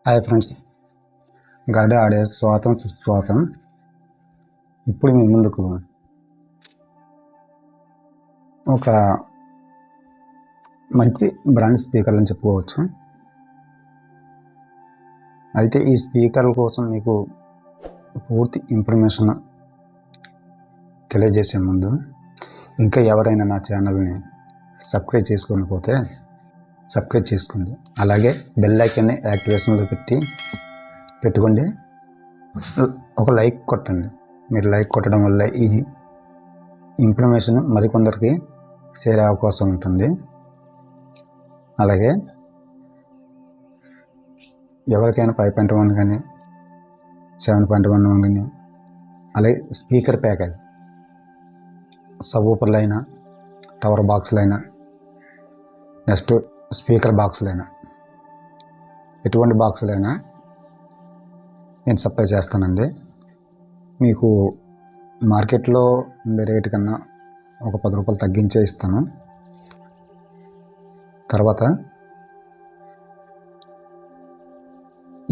Hi friends, గడ్డ ఆడే స్వాగతం సుస్వాగతం. ఇప్పుడు మీ ముందుకు ఒక మంచి బ్రాండ్ స్పీకర్లు అని చెప్పుకోవచ్చు. అయితే ఈ స్పీకర్ల కోసం మీకు పూర్తి ఇన్ఫర్మేషన్ తెలియజేసే ముందు ఇంకా ఎవరైనా నా ఛానల్ని సబ్స్క్రైబ్ చేసుకోకపోతే సబ్స్క్రైబ్ చేసుకోండి. అలాగే బెల్ ఐకాన్ని యాక్టివేషన్లో పెట్టుకోండి. ఒక లైక్ కొట్టండి. మీరు లైక్ కొట్టడం వల్ల ఈ ఇన్ఫర్మేషన్ మరికొందరికి చేరే అవకాశం ఉంటుంది. అలాగే ఎవరికైనా 5.1 కానీ 7.1 కానీ అలాగే స్పీకర్ ప్యాకేజ్ సబ్-వూఫర్లు అయినా టవర్ బాక్స్లు అయినా నెక్స్ట్ స్పీకర్ బాక్సులైనా ఎటువంటి బాక్సులైనా నేను సప్లై చేస్తానండి. మీకు మార్కెట్లో ఉండే రేటు కన్నా ఒక 10 రూపాయలు తగ్గించే ఇస్తాను. తర్వాత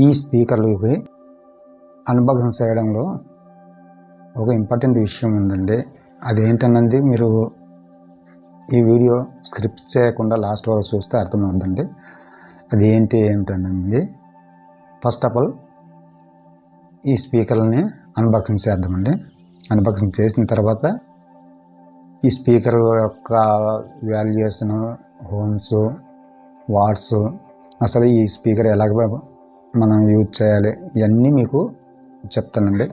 ఈ స్పీకర్లకి అన్బాక్సింగ్ చేయడంలో ఒక ఇంపార్టెంట్ విషయం ఉందండి. అదేంటన్నది మీరు ఈ వీడియో స్క్రిప్ట్ చేయకుండా లాస్ట్ వరకు చూస్తే అర్థమవుతుందండి. అది ఏమిటన్నది. ఫస్ట్ ఆఫ్ ఆల్ ఈ స్పీకర్లని అన్బాక్సింగ్ చేద్దామండి. అన్బాక్సింగ్ చేసిన తర్వాత ఈ స్పీకర్ యొక్క వాల్యుయేషన్, హోమ్స్, వాట్స్, అసలు ఈ స్పీకర్ ఎలాగ మనం యూజ్ చేయాలి ఇవన్నీ మీకు చెప్తానండి.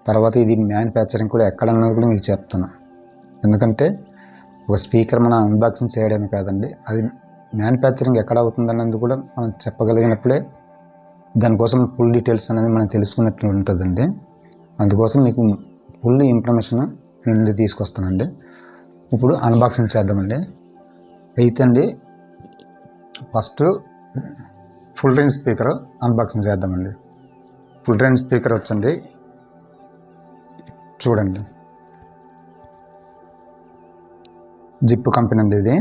తర్వాత ఇది మ్యానుఫ్యాక్చరింగ్ కూడా ఎక్కడ అన్నది కూడా మీకు చెప్తాను. ఎందుకంటే ఒక స్పీకర్ మనం అన్బాక్సింగ్ చేయడమే కాదండి, అది మ్యానుఫ్యాక్చరింగ్ ఎక్కడ అవుతుందన్నది కూడా మనం చెప్పగలిగినప్పుడే దానికోసం ఫుల్ డీటెయిల్స్ అనేది మనం తెలుసుకున్నట్లు ఉంటుందండి. అందుకోసం మీకు ఫుల్ ఇన్ఫర్మేషన్ నేను తీసుకొస్తానండి. ఇప్పుడు అన్బాక్సింగ్ చేద్దామండి. అయితే అండి first full range speaker unboxing చేద్దామండి. ఫుల్ రేంజ్ స్పీకర్ వచ్చండి, చూడండి. జిప్ కంపెనీ అండి. ఇది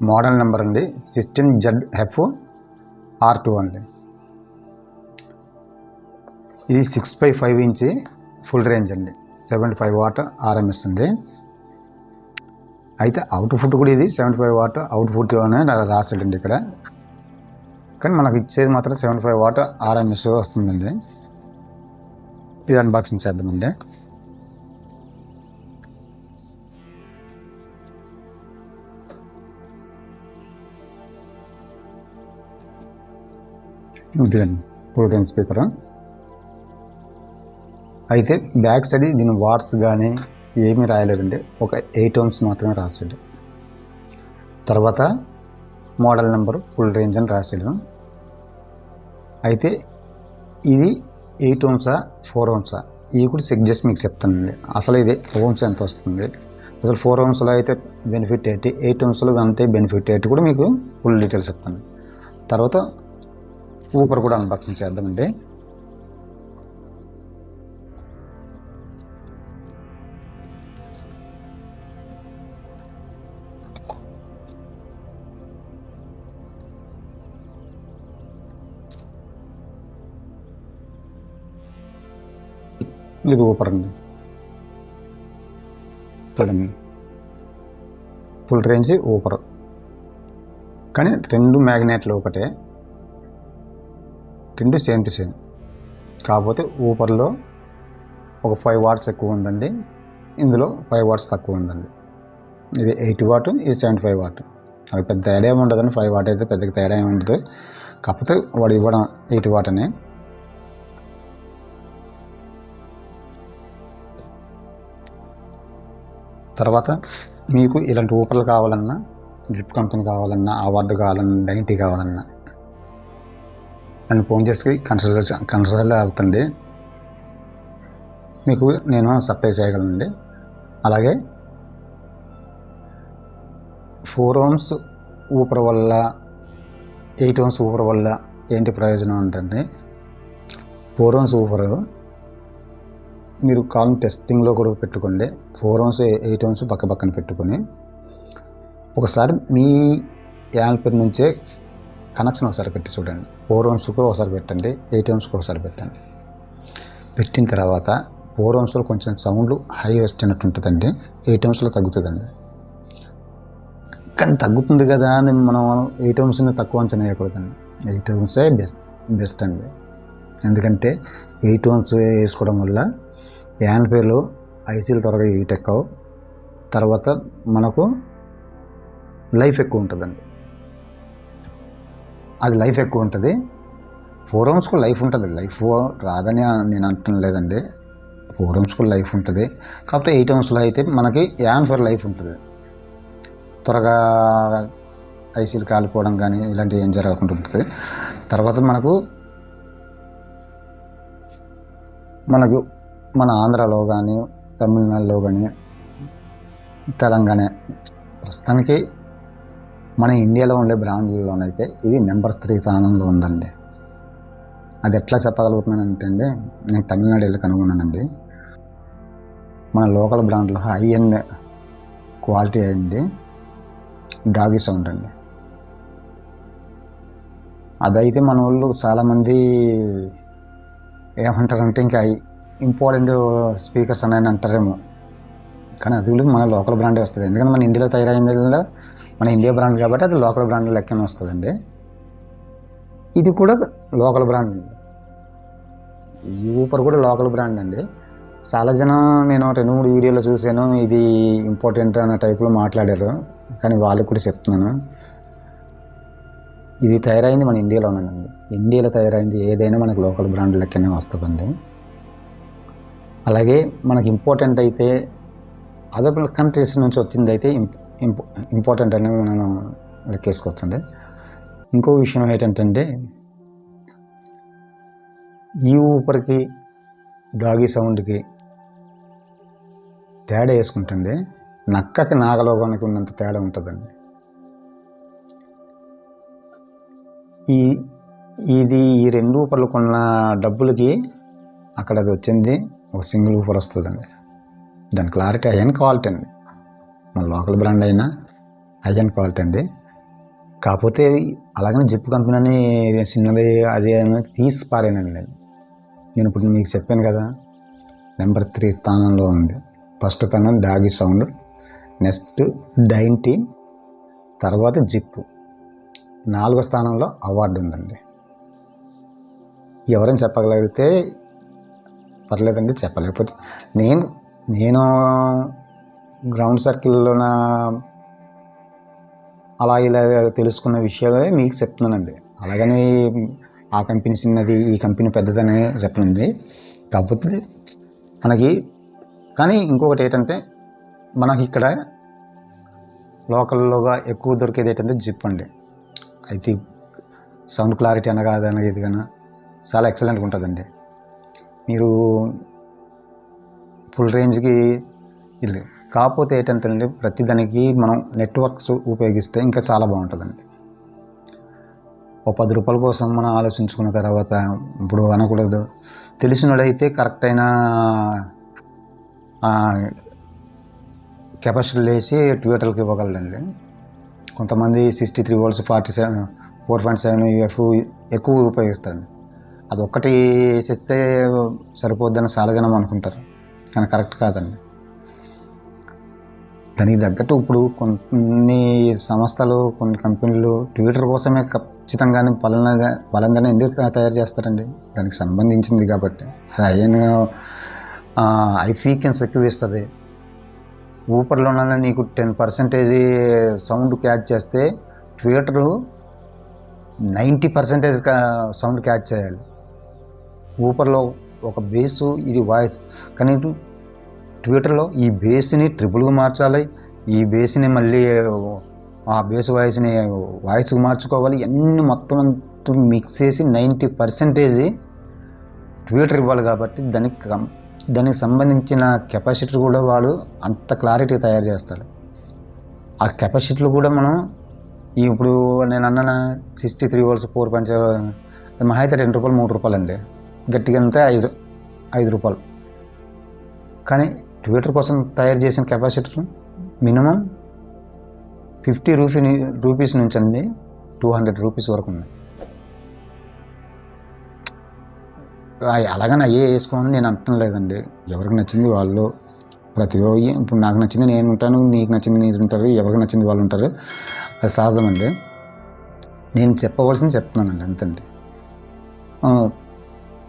మోడల్ నెంబర్ అండి 16ZF-R2 అండి. ఇది 6x5 ఇంచ్ ఫుల్ రేంజ్ అండి, 75 వాట్ RMS అండి. అయితే అవుట్పుట్ కూడా ఇది 75 వాట్ అవుట్పుట్ అని రాసాడండి ఇక్కడ, కానీ మనకు ఇచ్చేది మాత్రం 75 వాట్ RMS వస్తుందండి. ఇది అన్బాక్సింగ్ చేద్దామండి. ఇదండి ఫుల్ రేంజ్ స్పీకర్. అయితే బ్యాక్ సైడ్ దీని వాట్స్ కానీ ఏమీ రాయలేదండి, ఒక 8 ohms మాత్రమే రాసాడు. తర్వాత మోడల్ నెంబర్ ఫుల్ రేంజ్ అని రాసాడు. అయితే ఇది 8 ohms 4 ohms ఇవి కూడా చెక్ చేసి మీకు చెప్తానండి. అసలు ఇది ohms ఎంత వస్తుంది, అసలు 4 ohmsలో అయితే బెనిఫిట్ ఏంటి, 8 ohmsలో అంతే బెనిఫిట్ ఏంటి కూడా మీకు ఫుల్ డీటెయిల్స్ చెప్తాను. తర్వాత ఊపర్ కూడా అన్బాక్సింగ్ చేద్దామండి. ఇది ఊపర్ అండి, చూడండి. ఫుల్ రేంజ్ ఊపర్, కానీ 2 మ్యాగ్నెట్లు ఒకటే, 2 సేమ్ టు సేమ్. కాకపోతే ఊపర్లో ఒక 5 వాట్స్ ఎక్కువ ఉందండి, ఇందులో 5 వాట్స్ తక్కువ ఉందండి. ఇది 8 వాట్, ఇది 75 వాట్. అది పెద్ద తేడా ఏమి ఉండదండి. 5 వాట్ అయితే పెద్దగా తేడా ఏమి ఉండదు, కాకపోతే వాడు ఇవ్వడం 8 వాట్ అని. తర్వాత మీకు ఇలాంటి ఊపర్లు కావాలన్నా, జిప్ కంపెనీ కావాలన్నా, అవార్డు కావాలన్నా, 90 కావాలన్నా నన్ను ఫోన్ చేసి కన్సల్ట్ అవుతుంది, మీకు నేను సప్లై చేయగలనండి. అలాగే 4 ohms ఊపర్ వల్ల 8 ohms ఊపర్ వల్ల ఏంటి ప్రయోజనం అంటే, 4 ohms ఊపర్ మీరు కాల్ టెస్టింగ్లో కూడా పెట్టుకోండి. 4 ohms 8 ohms పక్కన పెట్టుకొని ఒకసారి మీ యాంప్లిఫైర్ నుంచే కనెక్షన్ ఒకసారి పెట్టి చూడండి. 4 ohmsకు ఒకసారి పెట్టండి, 8 ohmsకు ఒకసారి పెట్టండి. పెట్టిన తర్వాత 4 ohmsలో కొంచెం సౌండ్ హై వచ్చినట్టు ఉంటుందండి, 8 ohmsలో తగ్గుతుందండి. కానీ తగ్గుతుంది కదా అని మనం 8 ohmsని తక్కువ అంచనా వేయకూడదండి. 8 ohmsే బెస్ట్ అండి. ఎందుకంటే 8 ohms వేసుకోవడం వల్ల యాంప్లిఫైర్లో ఐసీలు త్వరగా హీట్ ఎక్కువ, తర్వాత మనకు లైఫ్ ఎక్కువ ఉంటుందండి. అది లైఫ్ ఎక్కువ ఉంటుంది. 4 ohmsకు లైఫ్ ఉంటుంది, లైఫ్ రాదని నేను అంటం లేదండి. 4 ohmsకు లైఫ్ ఉంటుంది. కాకపోతే 8 ohmsలో అయితే మనకి యాంప్లిఫైర్ లైఫ్ ఉంటుంది, త్వరగా ఐసీలు కాలిపోవడం కానీ ఇలాంటివి ఏం జరగకుండా ఉంటుంది. తర్వాత మనకు మన ఆంధ్రాలో కానీ తమిళనాడులో కానీ తెలంగాణ ప్రస్తుతానికి మన ఇండియాలో ఉండే బ్రాండ్లలోనైతే ఇది నెంబర్ 3 స్థానంలో ఉందండి. అది ఎట్లా చెప్పగలుగుతున్నానంటే అండి, నేను తమిళనాడు వెళ్ళి కనుగొన్నానండి. మన లోకల్ బ్రాండ్లో హై ఎండ్ క్వాలిటీ అయింది డాగీ సౌండ్ అండి. అదైతే మన వాళ్ళు చాలామంది ఏమంటారంటే ఇంకా ఇంపార్టెంట్ స్పీకర్స్ అని అంటారేమో, కానీ అది కూడా మన లోకల్ బ్రాండే వస్తుంది. ఎందుకంటే మన ఇండియాలో తయారైంది మన ఇండియా బ్రాండ్ కాబట్టి అది లోకల్ బ్రాండ్ లెక్కనే వస్తుందండి. ఇది కూడా లోకల్ బ్రాండ్ అండి. ఈ ఊపర్ కూడా లోకల్ బ్రాండ్ అండి. చాలా జనం నేను 2-3 వీడియోలో చూశాను, ఇది ఇంపార్టెంట్ అన్న టైప్లో మాట్లాడారు. కానీ వాళ్ళకి కూడా చెప్తున్నాను, ఇది తయారైంది మన ఇండియాలోనేనండి. ఇండియాలో తయారైంది ఏదైనా మనకు లోకల్ బ్రాండ్ లెక్కనే వస్తుందండి. అలాగే మనకి ఇంపార్టెంట్ అయితే అదర్ కంట్రీస్ నుంచి వచ్చింది అయితే ఇంపార్టెంట్ అనేది మనం లెక్కేసుకోవచ్చండి. ఇంకో విషయం ఏంటంటే ఈ ఊపర్కి డాగీ సౌండ్కి తేడా వేసుకుంటుంది, నక్కకి నాగలోకానికి ఉన్నంత తేడా ఉంటుందండి. ఈ 2 ఊపర్లు కొన్న డబ్బులకి అక్కడ అది వచ్చింది ఒక సింగిల్ ఊపర్ వస్తుందండి. దాని క్లారిటీ హై అండ్ క్వాలిటీ అండి. మన లోకల్ బ్రాండ్ అయినా హై అండ్ క్వాలిటీ అండి. కాకపోతే అలాగనే జిప్ కంపెనీ అని చిన్నది అది అనేది తీసి పారానండి నేను ఇప్పుడు మీకు చెప్పాను కదా, నెంబర్ 3 స్థానంలో ఉంది. ఫస్ట్ స్థానం డాగీ సౌండ్, నెక్స్ట్ డైంటీ, తర్వాత జిప్, 4వ స్థానంలో అవార్డు ఉందండి. ఎవరైనా చెప్పగలిగితే పర్లేదండి, చెప్పలేకపోతే నేను గ్రౌండ్ సర్కిల్లోన అలా ఇలా తెలుసుకున్న విషయాలే మీకు చెప్తున్నానండి. అలాగని ఆ కంపెనీ చిన్నది ఈ కంపెనీ పెద్దదనే చెప్పనండి. కాకపోతే మనకి కానీ ఇంకొకటి ఏంటంటే మనకి ఇక్కడ లోకల్లోగా ఎక్కువ దొరికేది ఏంటంటే జిప్ అండి. అయితే సౌండ్ క్లారిటీ అనగా అదనగా ఇది కానీ చాలా ఎక్సలెంట్గా ఉంటుందండి. మీరు ఫుల్ రేంజ్కి ఇల్లు. కాకపోతే ఏంటంటే ప్రతిదానికి మనం నెట్వర్క్స్ ఉపయోగిస్తే ఇంకా చాలా బాగుంటుందండి. ఓ 10 రూపాయల కోసం మనం ఆలోచించుకున్న తర్వాత ఇప్పుడు అనకూడదు, తెలిసినోడైతే కరెక్ట్ అయిన కెపాసిటీలు వేసి ట్విటర్కి ఇవ్వగలరండి. కొంతమంది 63 volts 4.7 UF ఎక్కువ ఉపయోగిస్తారండి. అది ఒక్కటి వేసేస్తే సరిపోద్దని చాలా జనం అనుకుంటారు, కానీ కరెక్ట్ కాదండి. దానికి తగ్గట్టు ఇప్పుడు కొన్ని సంస్థలు కొన్ని కంపెనీలు ట్విట్టర్ కోసమే ఖచ్చితంగానే బలంగానే ఎందుకు తయారు చేస్తారండి, దానికి సంబంధించింది కాబట్టి. హై ఫ్రీక్వెన్సీ ఎక్కువ ఇస్తుంది. ఊపర్లోనే నీకు 10% సౌండ్ క్యాచ్ చేస్తే ట్విట్టరు 90% సౌండ్ క్యాచ్ చేయాలి. ఊపర్లో ఒక బేసు, ఇది వాయిస్, కానీ ట్విట్టర్లో ఈ బేస్ని ట్రిపుల్గా మార్చాలి, ఈ బేస్ని మళ్ళీ ఆ బేస్ వాయిస్కి మార్చుకోవాలి. ఇవన్నీ మొత్తం మిక్స్ చేసి 90% ట్విట్టర్ ఇవ్వాలి. కాబట్టి దానికి సంబంధించిన కెపాసిటీ కూడా వాడు అంత క్లారిటీ తయారు చేస్తాడు. ఆ కెపాసిటీలు కూడా మనం ఇప్పుడు నేను అన్న 63 volts 4.7 మహా అయితే 2 రూపాయలు 3 రూపాయలు అండి, గట్టిగా అంతే 5 రూపాయలు. కానీ ట్విట్టర్ కోసం తయారు చేసిన కెపాసిటర్ మినిమం 50 రూపీస్ నుంచి అండి రూపీస్ వరకు ఉంది. అలాగని అయ్యే వేసుకోమని నేను అంటం లేదండి. ఎవరికి నచ్చింది వాళ్ళు, ఇప్పుడు నాకు నచ్చింది నేను ఉంటాను, నీకు నచ్చింది నీకు ఉంటారు, ఎవరికి నచ్చింది వాళ్ళు ఉంటారు. అది సహజం అండి. నేను చెప్పవలసింది చెప్తున్నానండి, అంతండి.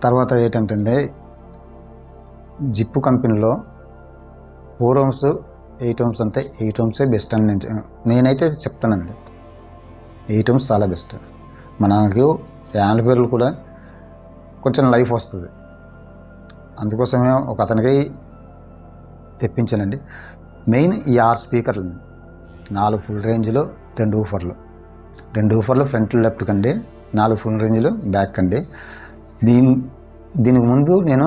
తర్వాత ఏంటంటే జిప్పు కంపెనీలో 4 ohms 8 ohms అంటే 8 ohmsే బెస్ట్ అని నేనైతే చెప్తానండి. 8 ohms చాలా బెస్ట్. మనకు యాంప్లిఫైయర్లు కూడా కొంచెం లైఫ్ వస్తుంది. అందుకోసమే ఒక అతనికి తెప్పించానండి. మెయిన్ ఈ 6 స్పీకర్లు, 4 ఫుల్ రేంజ్లో 2 ఊఫర్లు ఫ్రంట్ లెఫ్ట్ కండి, 4 ఫుల్ రేంజ్లో బ్యాక్ అండి. దీనికి ముందు నేను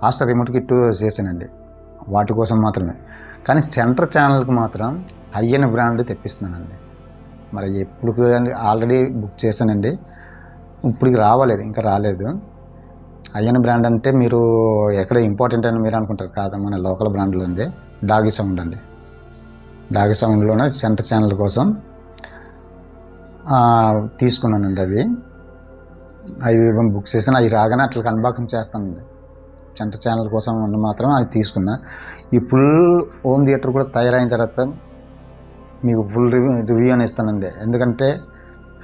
ఆస్టర్ రిమోట్ కిట్ చేశానండి, వాటి కోసం మాత్రమే. కానీ సెంటర్ ఛానల్కి మాత్రం హై-ఎండ్ బ్రాండ్ తెప్పిస్తున్నానండి. మరి ఎప్పుడు ఆల్రెడీ బుక్ చేశానండి, ఇప్పటికి రావలేదు, ఇంకా రాలేదు. హై-ఎండ్ బ్రాండ్ అంటే మీరు ఎక్కడ ఇంపార్టెంట్ అని మీరు అనుకుంటారు, కాదు, మన లోకల్ బ్రాండ్లో ఉంది. డాగి సౌండ్ అండి. డాగి సౌండ్లోనే సెంటర్ ఛానల్ కోసం తీసుకున్నానండి. అవి బుక్ చేసిన అవి రాగానే అట్లా అన్బాక్సింగ్ చేస్తానండి. సెంటర్ ఛానల్ కోసం మాత్రం అది తీసుకున్నా. ఈ ఫుల్ హోమ్ థియేటర్ కూడా తయారైన తర్వాత మీకు ఫుల్ రివ్యూ అని ఇస్తానండి. ఎందుకంటే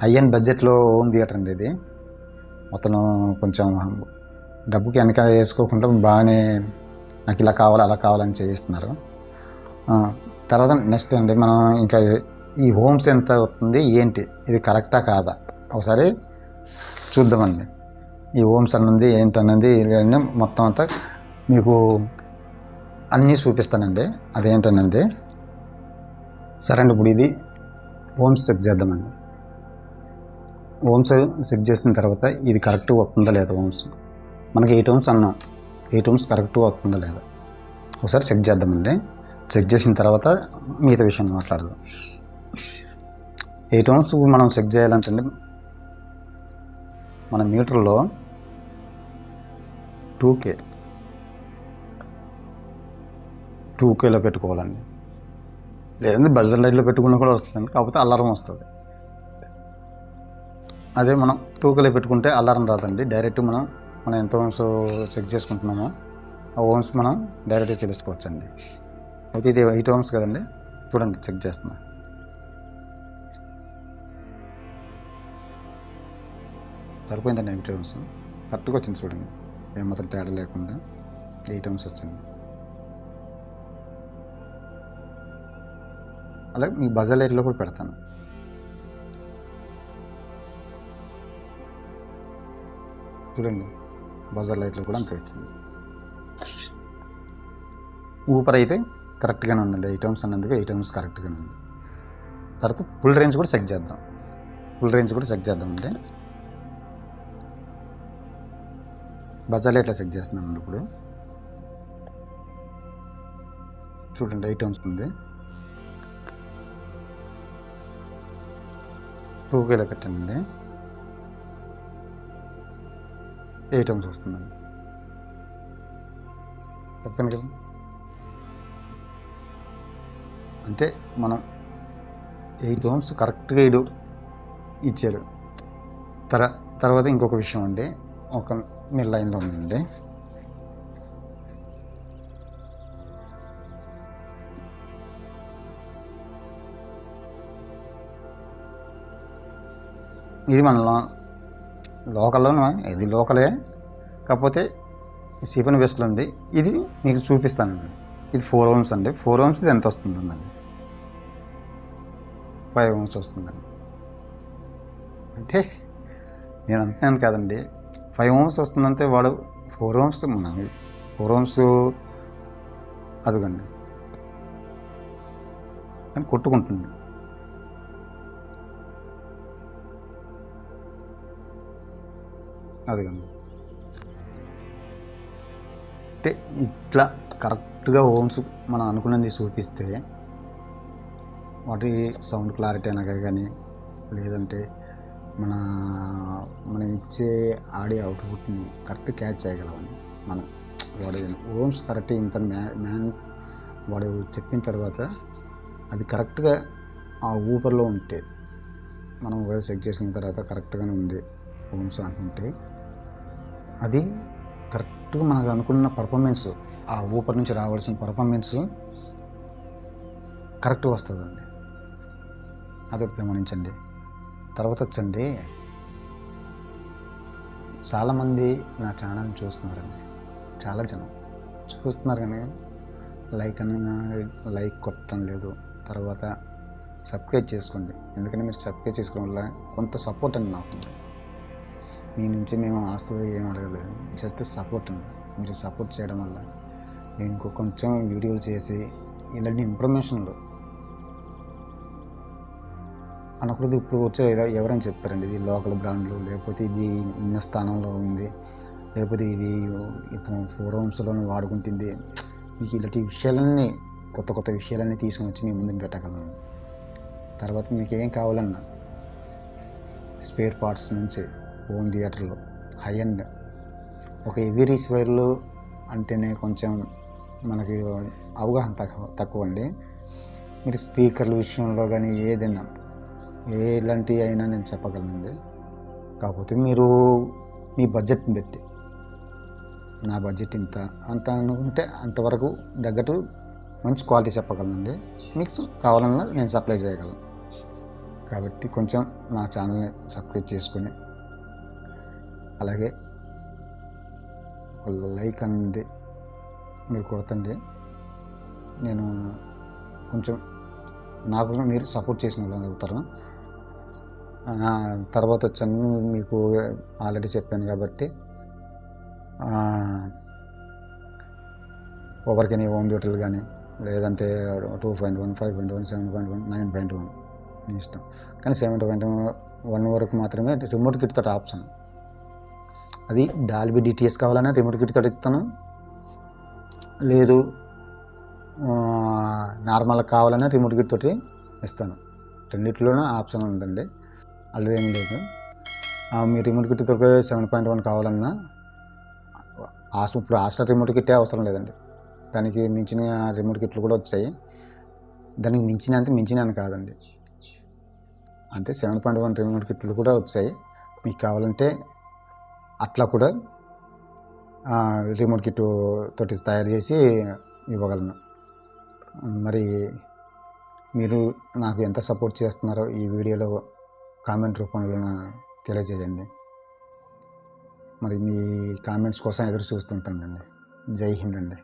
హై-ఎండ్ బడ్జెట్లో హోమ్ థియేటర్ అండి ఇది. అతను కొంచెం డబ్బుకి వెనక వేసుకోకుండా బాగానే నాకు ఇలా కావాలి అలా కావాలని చేయిస్తున్నారు. తర్వాత నెక్స్ట్ అండి, మనం ఇంకా ఈ హోమ్స్ ఎంత అవుతుంది ఏంటి, ఇది కరెక్టా కాదా ఒకసారి చూద్దామండి. ఈ హోమ్స్ అన్నది ఏంటన్నది మొత్తం అంతా మీకు అన్నీ చూపిస్తానండి. అదేంటన్నది సరే అండి. ఇప్పుడు ఇది హోమ్స్ చెక్ చేద్దామండి. హోమ్స్ చెక్ చేసిన తర్వాత ఇది కరెక్ట్గా వస్తుందా లేదా, హోమ్స్ మనకి 8 ohms అన్నాం, 8 ohms కరెక్ట్గా వస్తుందా లేదా ఒకసారి చెక్ చేద్దామండి. చెక్ చేసిన తర్వాత మిగతా విషయం మాట్లాడదాం. 8 ohms మనం చెక్ చేయాలంటే మన మీటర్లో 2Kలో పెట్టుకోవాలండి. లేదంటే బజర్ లైట్లో పెట్టుకున్నా కూడా వస్తుందండి, కాకపోతే అలారం వస్తుంది. అదే మనం 2Kలో పెట్టుకుంటే అలారం రాదండి. డైరెక్ట్ మనం ఎంత ఓమ్స్ చెక్ చేసుకుంటున్నామో ఆ ఓమ్స్ మనం డైరెక్ట్గా తెలుసుకోవచ్చండి. ఓకే, ఇది 8 ohms కదండి, చూడండి చెక్ చేస్తున్నా. సరిపోయిందండి 8 ohms, కరెక్ట్గా వచ్చింది చూడండి, ఏమాత్రం తేడా లేకుండా 8 ohms వచ్చింది. అలాగే మీ బజర్ లైట్లో కూడా పెడతాను. చూడండి, బజర్ లైట్లో కూడా అంత వచ్చింది. ఊపర్ అయితే కరెక్ట్గానే ఉందండి. 8 ohms అన్నందుకు 8 ohms కరెక్ట్గానే ఉంది. తర్వాత ఫుల్ రేంజ్ కూడా చెక్ చేద్దాం. అంటే బజర్ లైట్లో చెక్ చేస్తున్నాను ఇప్పుడు. చూడండి 8 ohms ఉంది. 2Kలో పెట్టానండి, 8 ohms వస్తుందండి. చెప్పాను కదా, అంటే మనం 8 ohms కరెక్ట్గా ఇచ్చాడు. తర్వాత ఇంకొక విషయం అండి, మీరు లైన్లో ఉందండి. ఇది మన లోకల్లోనే, ఇది లోకలే, కాకపోతే సిఫన్ వెస్ట్లో ఉంది. ఇది మీకు చూపిస్తానండి. ఇది 4 ohms అండి. 4 ohms ఇది ఎంత వస్తుందండి, 5 ohms వస్తుందండి. అంటే నేను అంటున్నాను కాదండి, 5 ohms వస్తుందంటే వాడు 4 ohms, మన 4 ohms అదిగండి కానీ కొట్టుకుంటుంది. అదిగండి, అంటే ఇట్లా కరెక్ట్గా హోమ్స్ మనం అనుకున్నది చూపిస్తే వాటి సౌండ్ క్లారిటీ అనగా కానీ, లేదంటే మనం ఇచ్చే ఆడియో అవుట్పుట్ని కరెక్ట్ క్యాచ్ చేయగలమని మనం వాడు హోమ్స్ కరెక్ట్ ఇంత వాడు చెప్పిన తర్వాత అది కరెక్ట్గా ఆ ఊపర్లో ఉంటే మనం ఒకవేళ చెక్ చేసుకున్న తర్వాత కరెక్ట్గానే ఉంది ఓమ్స్ అనుకుంటే అది కరెక్ట్గా మనకు అనుకున్న పర్ఫార్మెన్స్, ఆ ఊపర్ నుంచి రావాల్సిన పర్ఫార్మెన్స్ కరెక్ట్గా వస్తుందండి. అదొకటి గమనించండి. తర్వాత వచ్చండి, చాలామంది నా ఛానల్ని చూస్తున్నారండి. చాలా జనం చూస్తున్నారు కానీ లైక్ కొట్టడం లేదు. తర్వాత సబ్స్క్రైబ్ చేసుకోండి. ఎందుకంటే మీరు సబ్స్క్రైబ్ చేసుకోవడం వల్ల కొంత సపోర్ట్ అండి నాకు. మీ నుంచి మేము ఆస్తులు ఏం అడగలేదు, జస్ట్ సపోర్ట్ అండి. మీరు సపోర్ట్ చేయడం వల్ల ఇంకో కొంచెం వీడియోలు చేసి ఇలాంటి ఇన్ఫర్మేషన్లు అనకూడదు. ఇప్పుడు వచ్చే ఎవరైనా చెప్పారండి ఇది లోకల్ బ్రాండ్లు, లేకపోతే ఇది ఇన్న స్థానంలో ఉంది, లేకపోతే ఇది ఇప్పుడు 4 ఓమ్స్లోనే వాడుకుంటుంది. మీకు ఇలాంటి విషయాలన్నీ కొత్త విషయాలన్నీ తీసుకొని వచ్చి మీ ముందు పెట్టగలను. తర్వాత మీకు ఏం కావాలన్నా స్పేర్ పార్ట్స్ నుంచి హోమ్ థియేటర్లో హై అండ్ ఒక హెవీ రిసీవర్లు అంటేనే కొంచెం మనకి అవగాహన తక్కువ అండి. మీరు స్పీకర్ల విషయంలో కానీ ఏదైనా ఎలాంటివి అయినా నేను చెప్పగలనండి. కాకపోతే మీరు మీ బడ్జెట్ని బట్టి, నా బడ్జెట్ అంత అనుకుంటే అంతవరకు తగ్గట్టు మంచి క్వాలిటీ చెప్పగలనండి. మీకు కావాలన్నా నేను సప్లై చేయగలను. కాబట్టి కొంచెం నా ఛానల్ని సబ్స్క్రైబ్ చేసుకొని అలాగే ఒక లైక్ అనేది మీరు కొడతండి. నేను కొంచెం నాకు మీరు సపోర్ట్ చేసిన వాళ్ళు అవుతారు. తర్వాత వచ్చాను మీకు ఆల్రెడీ చెప్పాను కాబట్టి ఎవరికైనా హోమ్ థియేటర్లు కానీ లేదంటే 2.1, 5.1, 7.1, 9.1 మీ ఇష్టం. కానీ 7.1 వరకు మాత్రమే రిమోట్ కిట్ తోటి ఆప్షన్. అది డాల్బీ డిటిఎస్ కావాలన్నా రిమోట్ కిట్ తోటి ఇస్తాను, లేదు నార్మల్ కావాలన్నా రిమోట్ కిట్ తోటి ఇస్తాను. రెండిట్లోనే ఆప్షన్ ఉందండి, అలా ఏం లేదు. మీ రిమోట్ కిట్ తోటి 7.1 కావాలన్నా ఇప్పుడు హాస్టల్ రిమోట్ కిట్టే అవసరం లేదండి. దానికి మించిన రిమోట్ కిట్లు కూడా వచ్చాయి. దానికి మించిన కాదండి, అంటే 7.1 రిమోట్ కిట్లు కూడా వచ్చాయి. మీకు కావాలంటే అట్లా కూడా రిమోట్ కిట్ తోటి తయారు చేసి ఇవ్వగలను. మరి మీరు నాకు ఎంత సపోర్ట్ చేస్తున్నారో ఈ వీడియోలో కామెంట్ రూపంలో తెలియజేయండి. మరి మీ కామెంట్స్ కోసం ఎదురు చూస్తుంటానండి. జై హింద్ అండి.